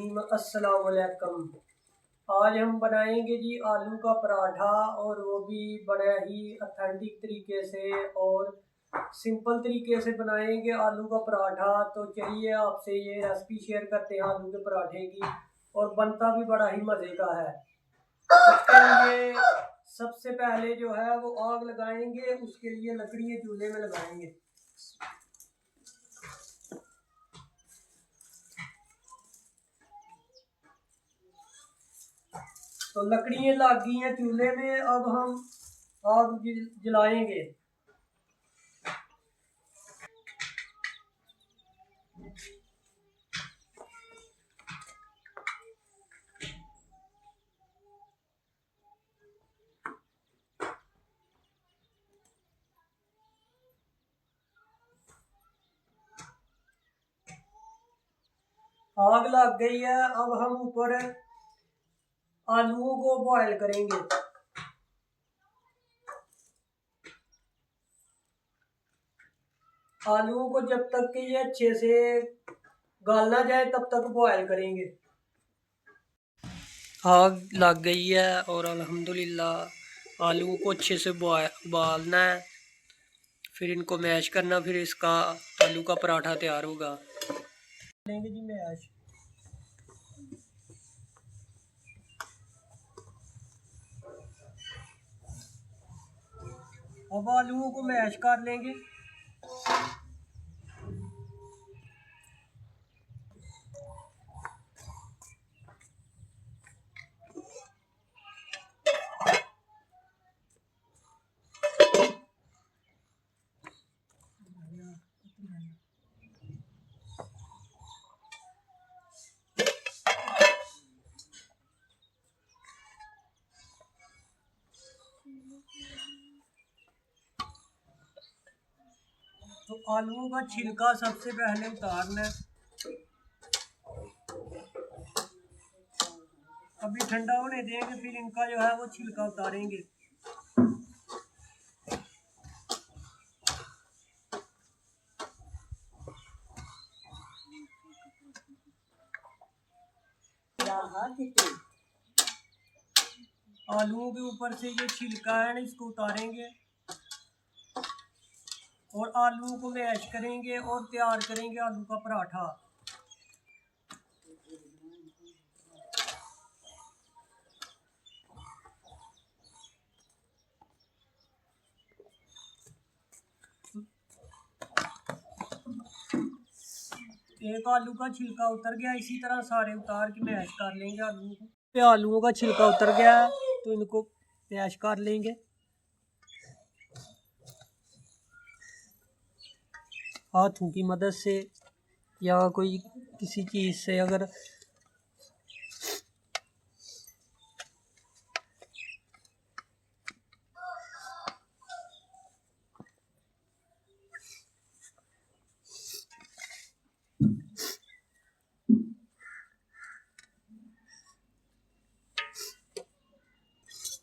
बिस्मिल्लाहिर्रहमानिर्रहीम। अस्सलाम वालेकुम। आज हम बनाएंगे जी आलू का पराठा, और वो भी बड़ा ही अथेंटिक तरीके से और सिंपल तरीके से बनाएंगे आलू का पराठा। तो चलिए आपसे ये रेसिपी शेयर करते हैं आलू के पराठे की, और बनता भी बड़ा ही मज़े का है। उसके लिए सबसे पहले जो है वो आग लगाएंगे। उसके लिए लकड़ी चूल्हे में लगाएंगे। तो लकड़ियाँ लग गई हैं चूल्हे में। अब हम आग जलाएंगे। आग लग गई है। अब हम ऊपर आलूओं को बॉयल करेंगे। आलूओं को जब तक कि ये अच्छे से गाल ना जाए तब तक बॉयल करेंगे। आग लग गई है और अल्हम्दुलिल्लाह आलूओं को अच्छे से उबालना है, फिर इनको मैश करना, फिर इसका आलू का पराठा तैयार होगा। लेंगे जी मैश। अब आलूओं को मैश कर लेंगे। तो आलूओं का छिलका सबसे पहले उतारना है। अभी ठंडा होने देंगे, फिर इनका जो है वो छिलका उतारेंगे। आलूओं के ऊपर से ये छिलका है ना, इसको उतारेंगे और आलूओं को मैश करेंगे और तैयार करेंगे आलू का पराठा। एक आलू का छिलका उतर गया, इसी तरह सारे उतार के मैश कर लेंगे आलूओं को। पे आलूओं का छिलका उतर गया है तो इनको मैश कर लेंगे हाथों की मदद से या कोई किसी चीज़ से। अगर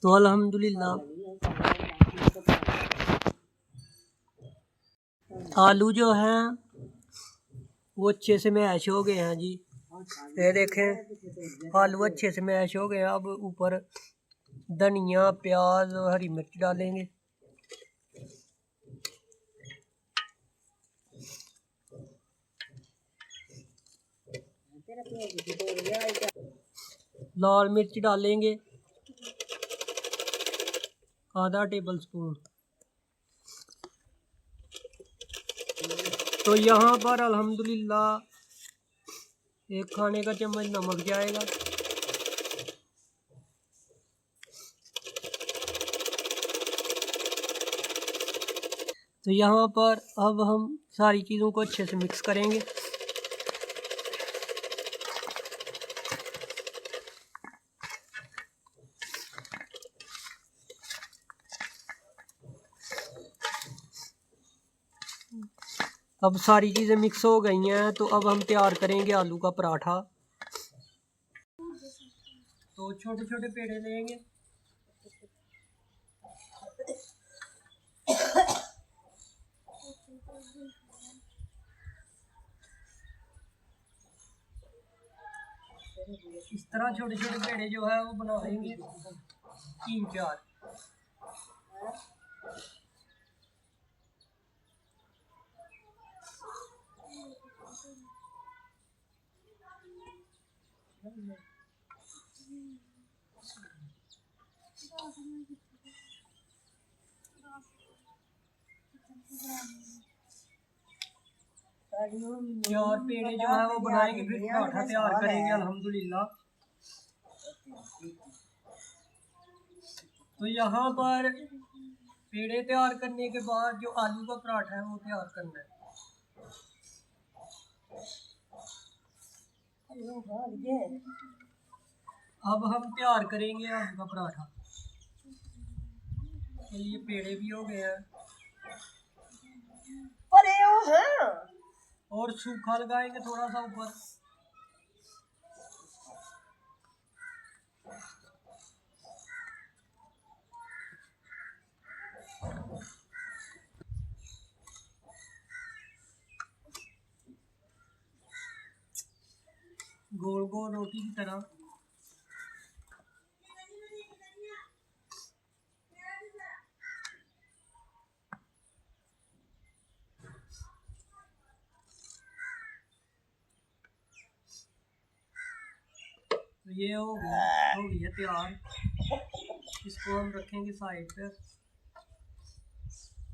तो अल्हम्दुलिल्लाह आलू जो हैं वो अच्छे से मैश हो गए हैं जी। ये देखें आलू अच्छे से मैश हो गए। अब ऊपर धनिया, प्याज और हरी मिर्च डालेंगे। लाल मिर्च डालेंगे आधा टेबल स्पून। तो यहाँ पर अल्हम्दुलिल्लाह 1 खाने का चम्मच नमक जाएगा। तो यहाँ पर अब हम सारी चीज़ों को अच्छे से मिक्स करेंगे। अब सारी चीज़ें मिक्स हो गई हैं, तो अब हम तैयार करेंगे आलू का पराठा। तो छोटे छोटे पेड़े लेंगे। इस तरह छोटे छोटे पेड़े जो है वो बनाएंगे 3-4। और पेड़े जो है वो बनाएंगे, फिर पराठा तैयार करेंगे अल्हम्दुलिल्लाह। तो यहाँ पर पेड़े तैयार करने के बाद जो आलू का पराठा है वो तैयार करना है। अब हम तैयार करेंगे आलू का पराठा। ये पेड़े भी हो गए हैं और सूखा लगाएंगे थोड़ा सा ऊपर। गोल गोल रोटी की तरह। तो ये हो गई है तैयार। इसको हम रखेंगे साइड पर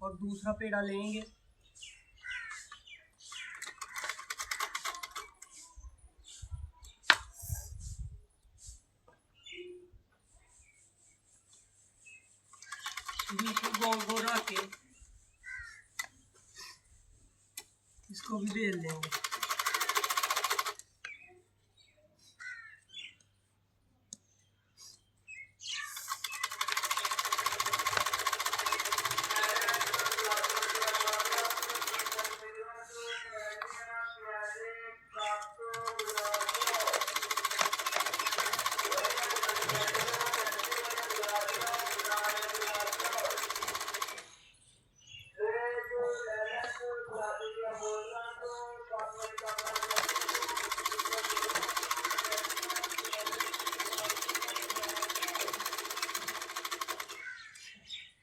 और दूसरा पेड़ा लेंगे। इसको गोल गोल रख के इसको भी बेल लेंगे।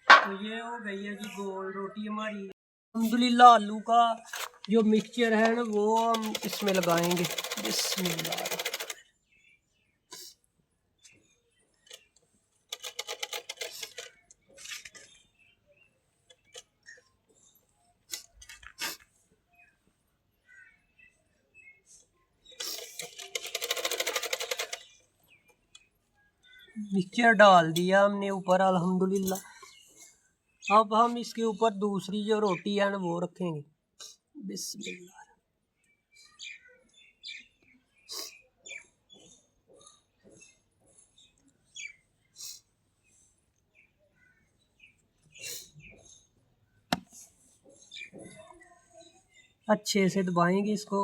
तो ये हो गई है जी गोल रोटी हमारी। अल्हम्दुलिल्लाह आलू का जो मिक्सचर है ना वो हम इसमें लगाएंगे। बिस्मिल्लाह। मिक्सचर डाल दिया हमने ऊपर अल्हम्दुलिल्लाह। अब हम इसके ऊपर दूसरी जो रोटी है ना वो रखेंगे। बिस्मिल्लाह। अच्छे से दबाएंगे इसको।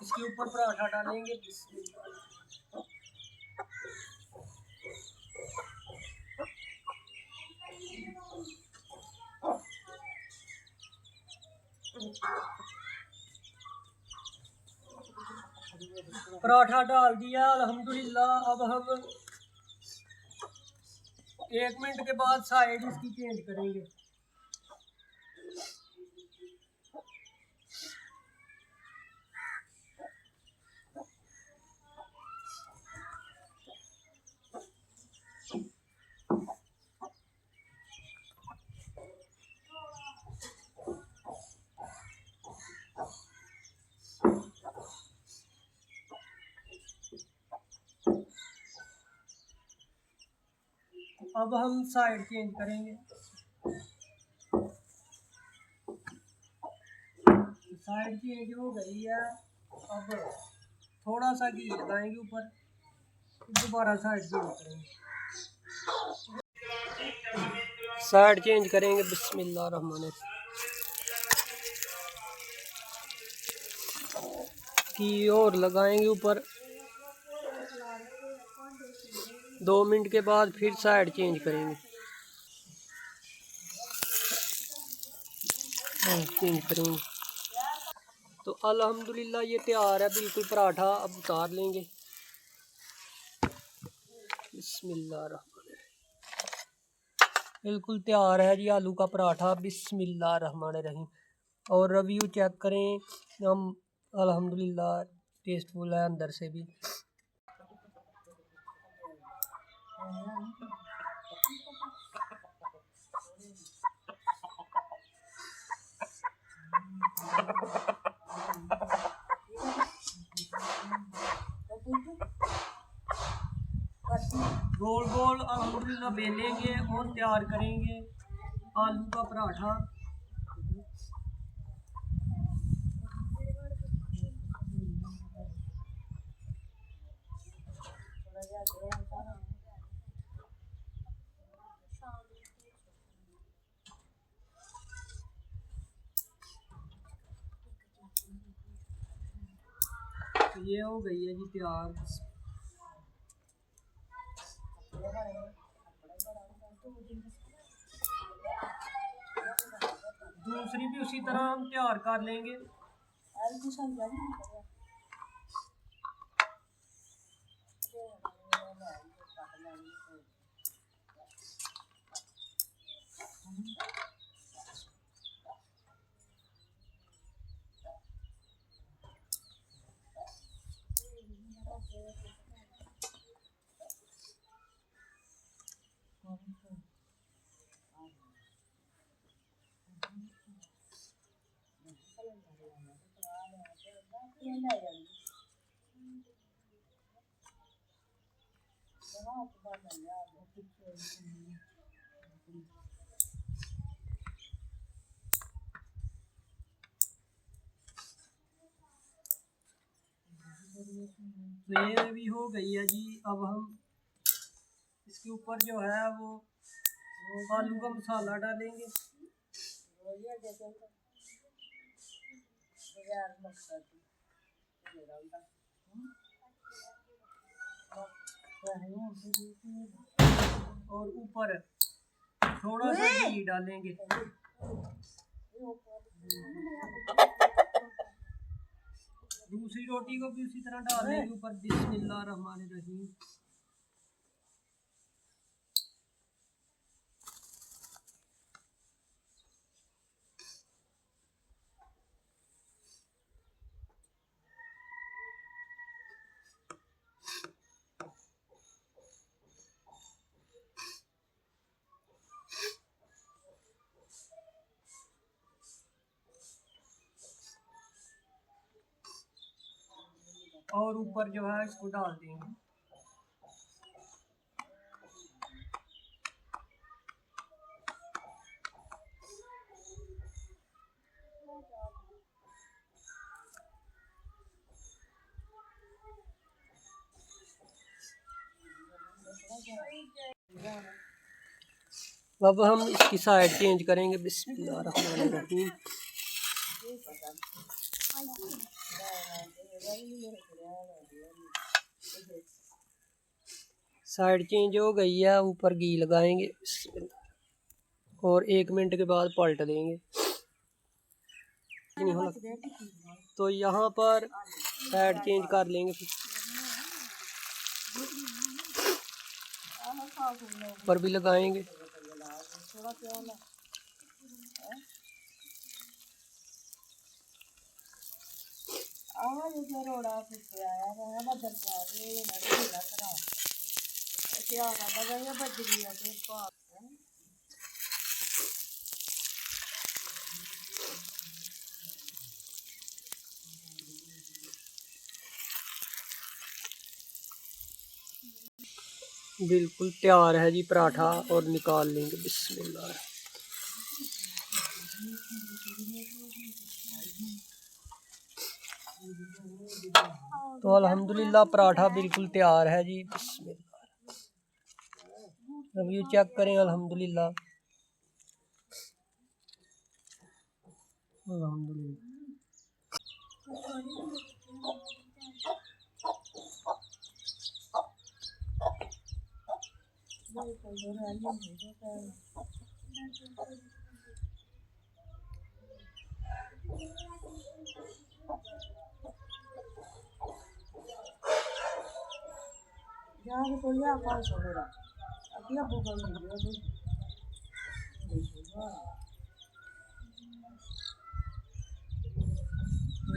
इसके ऊपर पराठा डालेंगे। पराठा डाल दिया अल्हम्दुलिल्लाह। अब हम 1 मिनट के बाद साइड इसकी चेंज करेंगे। अब हम साइड चेंज करेंगे। साइड चेंज हो गई है। अब थोड़ा सा घी लगाएंगे ऊपर, दोबारा साइड चेंज करेंगे। साइड चेंज करेंगे। बिस्मिल्लाह रहमान की और लगाएंगे ऊपर। 2 मिनट के बाद फिर साइड चेंज करेंगे। तो अल्हम्दुलिल्लाह ये तैयार है बिल्कुल पराठा। अब उतार लेंगे। बिस्मिल्लाहिर्रहमानिर्रहीम। बिल्कुल तैयार है जी आलू का पराठा। बिस्मिल्लाहिर्रहमानिर्रहीम। और रिव्यू चेक करें हम। अल्हम्दुलिल्लाह टेस्टफुल है अंदर से भी। गोल गोल अल्हम्दुलिल्लाह बेलेंगे और तैयार करेंगे आलू का पराठा। ये हो गई है जी तैयार। दूसरी भी उसी तरह हम तैयार कर लेंगे। तो ये भी हो गई है जी। अब हम इसके ऊपर जो है वो आलू का मसाला डालेंगे। और ऊपर थोड़ा सा घी डालेंगे। दूसरी रोटी को भी उसी तरह डाल देंगे ऊपर। बिस्मिल्लाहिर्रहमानिर्रहीम। और ऊपर जो है इसको डाल देंगे। अब हम इसकी साइड चेंज करेंगे। बिस्मिल्लाहिर्रहमानिर्रहीम। साइड चेंज हो गई है। ऊपर घी लगाएंगे और 1 मिनट के बाद पलट देंगे। तो यहाँ पर साइड चेंज कर लेंगे। ऊपर भी लगाएंगे। बिल्कुल तैयार है जी पराठा। और निकाल लेंगे। बिस्मिल्लाह। तो अल्हम्दुलिल्लाह पराठा बिल्कुल तैयार है जी। बिस्मिल्लाह। रिव्यू चेक करें। अल्हम्दुलिल्लाह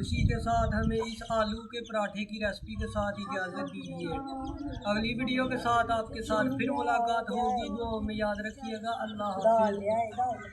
इसी के साथ हमें इस आलू के पराठे की रेसिपी के साथ इजाज़त दीजिए। अगली वीडियो के साथ आपके साथ फिर मुलाकात होगी। दुआ में याद रखिएगा। अल्लाह हाफ़िज़।